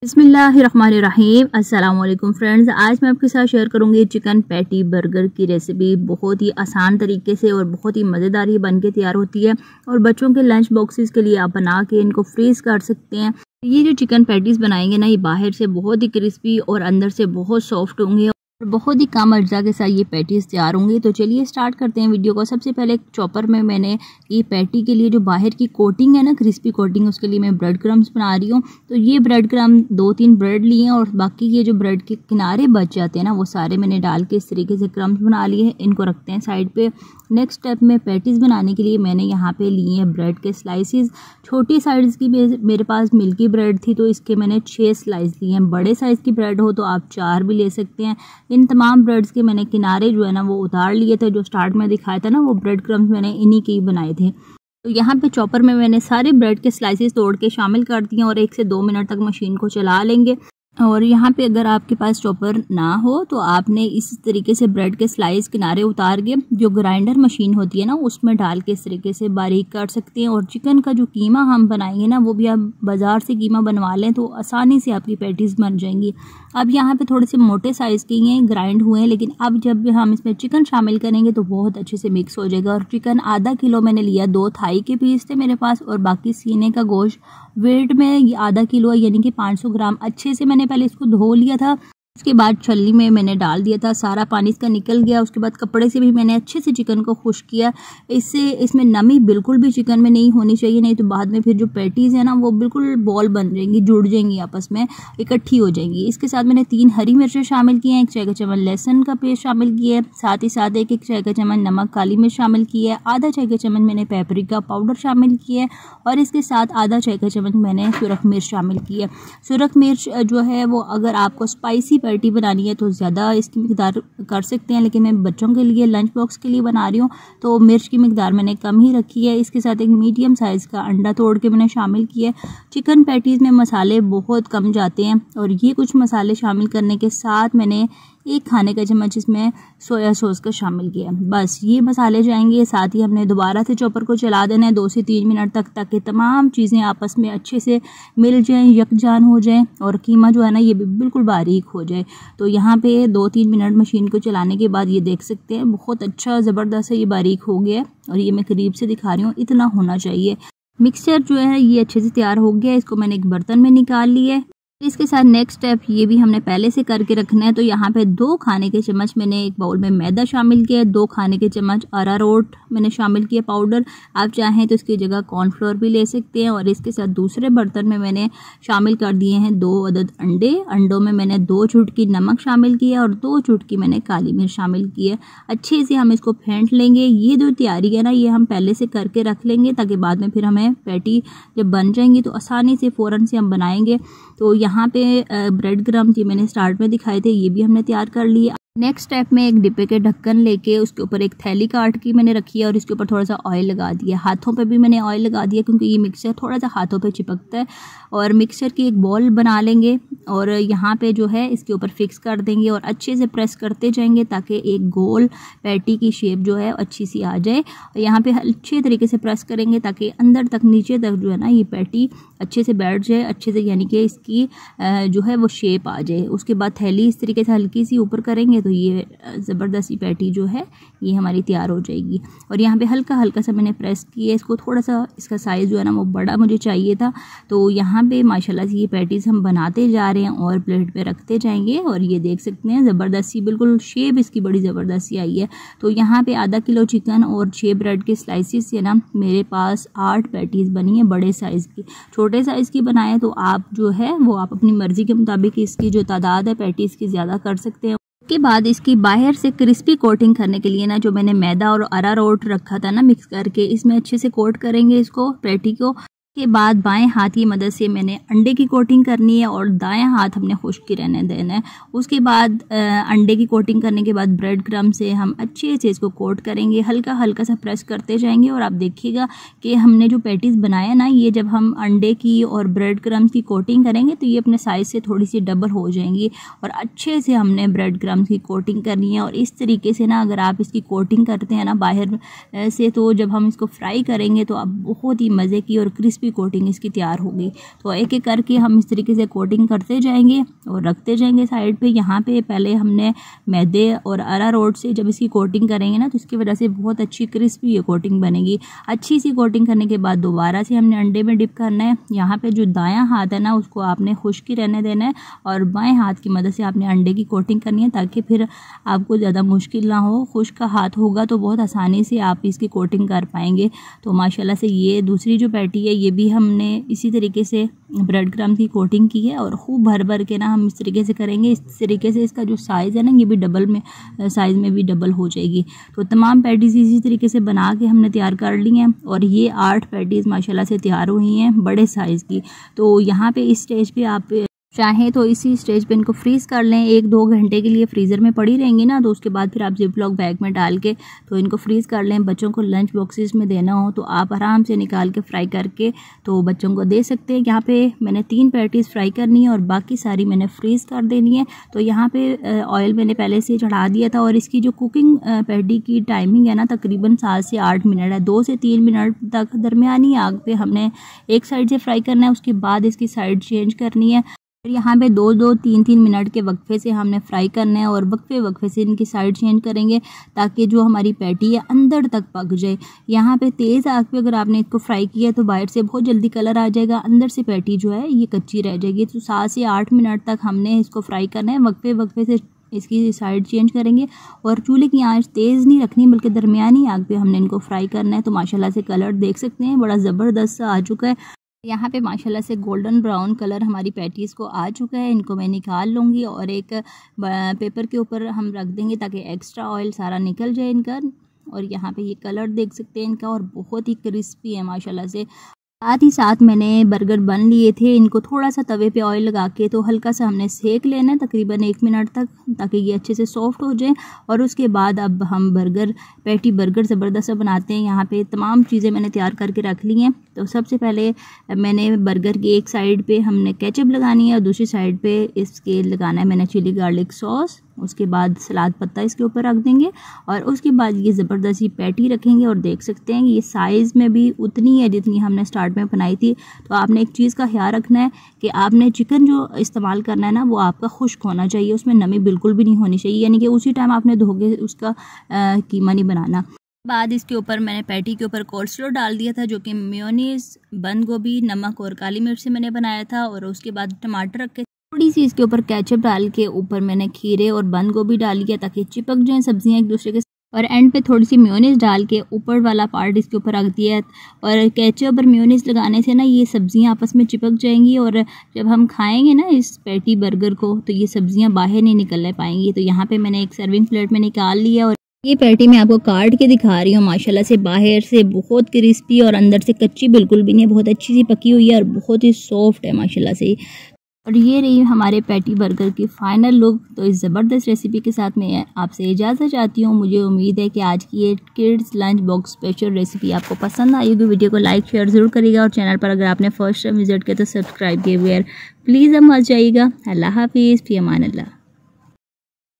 बिस्मिल्लाहिर्रहमानिर्रहीम। अस्सलाम वालेकुम फ्रेंड्स, आज मैं आपके साथ शेयर करूंगी चिकन पैटी बर्गर की रेसिपी। बहुत ही आसान तरीके से और बहुत ही मज़ेदार ही बन के तैयार होती है और बच्चों के लंच बॉक्सेस के लिए आप बना के इनको फ्रीज कर सकते हैं। ये जो चिकन पैटीज़ बनाएंगे ना, ये बाहर से बहुत ही क्रिस्पी और अंदर से बहुत सॉफ्ट होंगे और बहुत ही कम अज्जा के साथ ये पैटीज़ तैयार होंगी। तो चलिए स्टार्ट करते हैं वीडियो को। सबसे पहले चॉपर में मैंने ये पैटी के लिए जो बाहर की कोटिंग है ना, क्रिस्पी कोटिंग, उसके लिए मैं ब्रेड क्रम्स बना रही हूँ। तो ये ब्रेड क्रम 2-3 ब्रेड लिए हैं और बाकी ये जो ब्रेड के किनारे बच जाते हैं ना, वो सारे मैंने डाल के इस तरीके से क्रम्स बना लिए हैं। इनको रखते हैं साइड पे। नेक्स्ट स्टेप में पैटीज़ बनाने के लिए मैंने यहाँ पे लिए हैं ब्रेड के स्लाइसिस। छोटी साइज़ की मेरे पास मिल्की ब्रेड थी तो इसके मैंने 6 स्लाइस लिए हैं। बड़े साइज़ की ब्रेड हो तो आप 4 भी ले सकते हैं। इन तमाम ब्रेड्स के मैंने किनारे जो है ना वो उतार लिए थे। जो स्टार्ट में दिखाया था ना, वो ब्रेड क्रम्स मैंने इन्हीं के ही बनाए थे। तो यहाँ पे चॉपर में मैंने सारे ब्रेड के स्लाइसेस तोड़ के शामिल कर दिए और 1 से 2 मिनट तक मशीन को चला लेंगे। और यहाँ पे अगर आपके पास चॉपर ना हो तो आपने इस तरीके से ब्रेड के स्लाइस किनारे उतार के जो ग्राइंडर मशीन होती है ना, उसमें डाल के इस तरीके से बारीक कर सकते हैं। और चिकन का जो कीमा हम बनाएंगे ना, वो भी आप बाज़ार से कीमा बनवा लें तो आसानी से आपकी पैटीज़ बन जाएंगी। अब यहाँ पे थोड़े से मोटे साइज़ के हैं, ग्राइंड हुए हैं, लेकिन अब जब हम इसमें चिकन शामिल करेंगे तो बहुत अच्छे से मिक्स हो जाएगा। और चिकन आधा किलो मैंने लिया, 2 थाई के पीस थे मेरे पास और बाकी सीने का गोश्त वेट में आधा किलो यानी कि 500 ग्राम। अच्छे से मैंने पहले इसको धो लिया था, उसके बाद छल्ली में मैंने डाल दिया था, सारा पानी इसका निकल गया। उसके बाद कपड़े से भी मैंने अच्छे से चिकन को खुश्क किया। इससे इसमें नमी बिल्कुल भी चिकन में नहीं होनी चाहिए, नहीं तो बाद में फिर जो पैटीज़ है ना वो बिल्कुल बॉल बन जाएंगी, जुड़ जाएंगी, आपस में इकट्ठी हो जाएंगी। इसके साथ मैंने 3 हरी मिर्चें शामिल की हैं, 1 चाय का चम्मच लहसुन का पेस्ट शामिल किया है, साथ ही साथ 1 चाय का चम्मच नमक काली मिर्च शामिल किया है, आधा चाय का चम्मच मैंने पेपरिका पाउडर शामिल किया है और इसके साथ आधा चाय का चम्मच मैंने सुरख मिर्च शामिल की है। सुरख मिर्च जो है वो अगर आपको स्पाइसी पैटी बनानी है तो ज़्यादा इसकी मिकदार कर सकते हैं, लेकिन मैं बच्चों के लिए लंच बॉक्स के लिए बना रही हूँ तो मिर्च की मिकदार मैंने कम ही रखी है। इसके साथ 1 मीडियम साइज़ का अंडा तोड़ के मैंने शामिल किया है। चिकन पैटीज़ में मसाले बहुत कम जाते हैं और ये कुछ मसाले शामिल करने के साथ मैंने 1 खाने का चम्मच इसमें सोया सॉस का शामिल किया। बस ये मसाले जाएंगे। साथ ही हमने दोबारा से चॉपर को चला देना है 2 से 3 मिनट तक, ताकि तमाम चीज़ें आपस में अच्छे से मिल जाएं, यकजान हो जाएं और कीमा जो है ना ये भी बिल्कुल बारीक हो जाए। तो यहाँ पे 2-3 मिनट मशीन को चलाने के बाद ये देख सकते हैं बहुत अच्छा ज़बरदस्त ये बारीक हो गया है। और ये मैं करीब से दिखा रही हूँ, इतना होना चाहिए। मिक्सचर जो है ये अच्छे से तैयार हो गया है। इसको मैंने एक बर्तन में निकाल लिया है। इसके साथ नेक्स्ट स्टेप ये भी हमने पहले से करके रखना है। तो यहाँ पे 2 खाने के चम्मच मैंने एक बाउल में मैदा शामिल किया है, 2 खाने के चम्मच अरारोट मैंने शामिल किया पाउडर। आप चाहें तो इसकी जगह कॉर्नफ्लोर भी ले सकते हैं। और इसके साथ दूसरे बर्तन में मैंने शामिल कर दिए हैं 2 अदद अंडे। अंडों में मैंने 2 चुटकी नमक शामिल किया और 2 चुटकी मैंने काली मिर्च शामिल की है। अच्छे से हम इसको फेंट लेंगे। ये जो तैयारी है ना, ये हम पहले से करके रख लेंगे ताकि बाद में फिर हमें पैटी जब बन जाएंगी तो आसानी से फ़ौरन से हम बनाएंगे। तो यहाँ पे ब्रेड क्रम्स ये मैंने स्टार्ट में दिखाए थे, ये भी हमने तैयार कर लिए। नेक्स्ट स्टेप में एक डिब्बे के ढक्कन लेके उसके ऊपर एक थैली काट की मैंने रखी है और इसके ऊपर थोड़ा सा ऑयल लगा दिया। हाथों पे भी मैंने ऑयल लगा दिया क्योंकि ये मिक्सचर थोड़ा सा हाथों पे चिपकता है। और मिक्सचर की एक बॉल बना लेंगे और यहाँ पे जो है इसके ऊपर फिक्स कर देंगे और अच्छे से प्रेस करते जाएंगे ताकि एक गोल पैटी की शेप जो है अच्छी सी आ जाए। और यहाँ पे अच्छे तरीके से प्रेस करेंगे ताकि अंदर तक नीचे तक जो है ना ये पैटी अच्छे से बैठ जाए, अच्छे से, यानी कि इसकी जो है वो शेप आ जाए। उसके बाद थैली इस तरीके से हल्की सी ऊपर करेंगे तो ये ज़बरदस्त सी पैटी जो है ये हमारी तैयार हो जाएगी। और यहाँ पे हल्का हल्का सा मैंने प्रेस किया इसको, थोड़ा सा इसका साइज़ जो है ना वो बड़ा मुझे चाहिए था। तो यहाँ पे माशाल्लाह से ये पैटीज़ हम बनाते जा रहे हैं और प्लेट पे रखते जाएंगे। और ये देख सकते हैं ज़बरदस्त सी बिल्कुल शेप इसकी बड़ी ज़बरदस्त सी आई है। तो यहाँ पे आधा किलो चिकन और 6 ब्रेड के स्लाइसिस से ना मेरे पास 8 पैटीज़ बनी है बड़े साइज़ की। छोटे साइज़ की बनाएं तो आप जो है वो आप अपनी मर्ज़ी के मुताबिक इसकी जो तादाद है पैटीज़ की ज़्यादा कर सकते हैं। के बाद इसकी बाहर से क्रिस्पी कोटिंग करने के लिए ना, जो मैंने मैदा और अरारोट रखा था ना मिक्स करके, इसमें अच्छे से कोट करेंगे इसको, पैटी को। के बाद बाएं हाथ की मदद से मैंने अंडे की कोटिंग करनी है और दायां हाथ हमने खुश्क रहने देना है। उसके बाद अंडे की कोटिंग करने के बाद ब्रेड क्रम्ब से हम अच्छे से इसको कोट करेंगे, हल्का हल्का सा प्रेस करते जाएंगे। और आप देखिएगा कि हमने जो पैटीज़ बनाया ना, ये जब हम अंडे की और ब्रेड क्रम्ब की कोटिंग करेंगे तो ये अपने साइज़ से थोड़ी सी डबल हो जाएंगी। और अच्छे से हमने ब्रेड क्रम्ब की कोटिंग करनी है। और इस तरीके से ना अगर आप इसकी कोटिंग करते हैं ना बाहर से, तो जब हम इसको फ्राई करेंगे तो आप बहुत ही मज़े की और क्रिस्पी की कोटिंग इसकी तैयार होगी। तो एक एक करके हम इस तरीके से कोटिंग करते जाएंगे और रखते जाएंगे साइड पे। यहाँ पे पहले हमने मैदे और अरारोट से जब इसकी कोटिंग करेंगे ना तो इसकी वजह से बहुत अच्छी क्रिस्पी ये कोटिंग बनेगी। अच्छी सी कोटिंग करने के बाद दोबारा से हमने अंडे में डिप करना है। यहाँ पे जो दायां हाथ है ना उसको आपने खुश्की रहने देना है और बाएं हाथ की मदद से आपने अंडे की कोटिंग करनी है, ताकि फिर आपको ज़्यादा मुश्किल ना हो। खुश्क हाथ होगा तो बहुत आसानी से आप इसकी कोटिंग कर पाएंगे। तो माशाल्लाह से ये दूसरी जो पैटी है ये भी हमने इसी तरीके से ब्रेड क्रम की कोटिंग की है और खूब भर भर के ना हम इस तरीके से करेंगे। इस तरीके से इसका जो साइज़ है ना ये भी डबल में साइज़ में भी डबल हो जाएगी। तो तमाम पैटीज़ इसी तरीके से बना के हमने तैयार कर ली हैं और ये 8 पैटीज़ माशाल्लाह से तैयार हुई हैं बड़े साइज़ की। तो यहाँ पे इस स्टेज पे आप चाहें तो इसी स्टेज पे इनको फ्रीज़ कर लें। 1-2 घंटे के लिए फ्रीज़र में पड़ी रहेंगी ना, तो उसके बाद फिर आप जिप-लॉक बैग में डाल के तो इनको फ्रीज़ कर लें। बच्चों को लंच बॉक्सेस में देना हो तो आप आराम से निकाल के फ्राई करके तो बच्चों को दे सकते हैं। यहाँ पे मैंने 3 पैटीज़ फ्राई करनी है और बाकी सारी मैंने फ्रीज़ कर देनी है। तो यहाँ पे ऑयल मैंने पहले से चढ़ा दिया था और इसकी जो कुकिंग पैटी की टाइमिंग है ना तकरीबन 7 से 8 मिनट है। 2 से 3 मिनट तक दरमियानी आग पे हमने एक साइड से फ्राई करना है, उसके बाद इसकी साइड चेंज करनी है। फिर यहाँ पे 2-2, 3-3 मिनट के वक्फे से हमने फ्राई करना है और वक्फे से इनकी साइड चेंज करेंगे ताकि जो हमारी पैटी है अंदर तक पक जाए। यहाँ पे तेज़ आग पे अगर आपने इसको फ्राई किया तो बाहर से बहुत जल्दी कलर आ जाएगा, अंदर से पैटी जो है ये कच्ची रह जाएगी। तो 7 से 8 मिनट तक हमने इसको फ्राई करना है। वक्फे से इसकी साइड चेंज करेंगे और चूल्हे की आंच तेज़ नहीं रखनी बल्कि दरमियानी आग पे हमने इनको फ्राई करना है। तो माशाल्लाह से कलर देख सकते हैं बड़ा ज़बरदस्त सा आ चुका है। यहाँ पे माशाल्लाह से गोल्डन ब्राउन कलर हमारी पैटीज़ को आ चुका है। इनको मैं निकाल लूँगी और एक पेपर के ऊपर हम रख देंगे ताकि एक्स्ट्रा ऑयल सारा निकल जाए इनका। और यहाँ पे ये कलर देख सकते हैं इनका और बहुत ही क्रिस्पी है माशाल्लाह से। साथ ही साथ मैंने बर्गर बन लिए थे, इनको थोड़ा सा तवे पे ऑयल लगा के तो हल्का सा हमने सेक लेना है तकरीबन 1 मिनट तक, ताकि ये अच्छे से सॉफ्ट हो जाए। और उसके बाद अब हम पैटी बर्गर ज़बरदस्त बनाते हैं। यहाँ पे तमाम चीज़ें मैंने तैयार करके रख ली हैं। तो सबसे पहले मैंने बर्गर की एक साइड पे हमने केचप लगानी है और दूसरी साइड पे इसके लगाना है मैंने चिली गार्लिक सॉस। उसके बाद सलाद पत्ता इसके ऊपर रख देंगे और उसके बाद ये ज़बरदस्त सी पैटी रखेंगे। और देख सकते हैं ये साइज़ में भी उतनी है जितनी हमने स्टार्ट में बनाई थी। तो आपने एक चीज़ का ख्याल रखना है कि आपने चिकन जो इस्तेमाल करना है ना वो आपका खुश्क होना चाहिए, उसमें नमी बिल्कुल भी नहीं होनी चाहिए, यानी कि उसी टाइम आपने धो के उसका कीमा नहीं बनाना। बाद इसके ऊपर मैंने पैटी के ऊपर कोल्स्लो डाल दिया था जो कि मेयोनीज, बंद गोभी, नमक और काली मिर्च से मैंने बनाया था। और उसके बाद टमाटर रख के थोड़ी सी इसके ऊपर केचप डाल के ऊपर मैंने खीरे और बंद गोभी डाल दिया ताकि चिपक जाएं सब्जियां एक दूसरे के। और एंड पे थोड़ी सी मेयोनीज डाल के ऊपर वाला पार्ट इसके ऊपर रख दिया। और केचप और मेयोनीज लगाने से ना ये सब्जियां आपस में चिपक जाएंगी और जब हम खाएंगे ना इस पैटी बर्गर को तो ये सब्जियां बाहर नहीं निकल पाएंगी। तो यहाँ पे मैंने एक सर्विंग प्लेट में निकाल लिया और ये पैटी मैं आपको काट के दिखा रही हूँ। माशाल्लाह से बाहर से बहुत क्रिस्पी और अंदर से कच्ची बिल्कुल भी नहीं, बहुत अच्छी सी पकी हुई है और बहुत ही सॉफ्ट है माशाल्लाह से। और ये रही हमारे पैटी बर्गर की फाइनल लुक। तो इस ज़बरदस्त रेसिपी के साथ मैं आपसे इजाज़त चाहती हूँ। मुझे उम्मीद है कि आज की ये kids lunch box special recipe आपको पसंद आई होगी। वीडियो को लाइक शेयर ज़रूर करिएगा और चैनल पर अगर आपने फर्स्ट टाइम विजिट किया तो सब्सक्राइब किए बगैर प्लीज़ मत जाइएगा। अल्लाह हाफिज़, फ़ी अमान अल्लाह।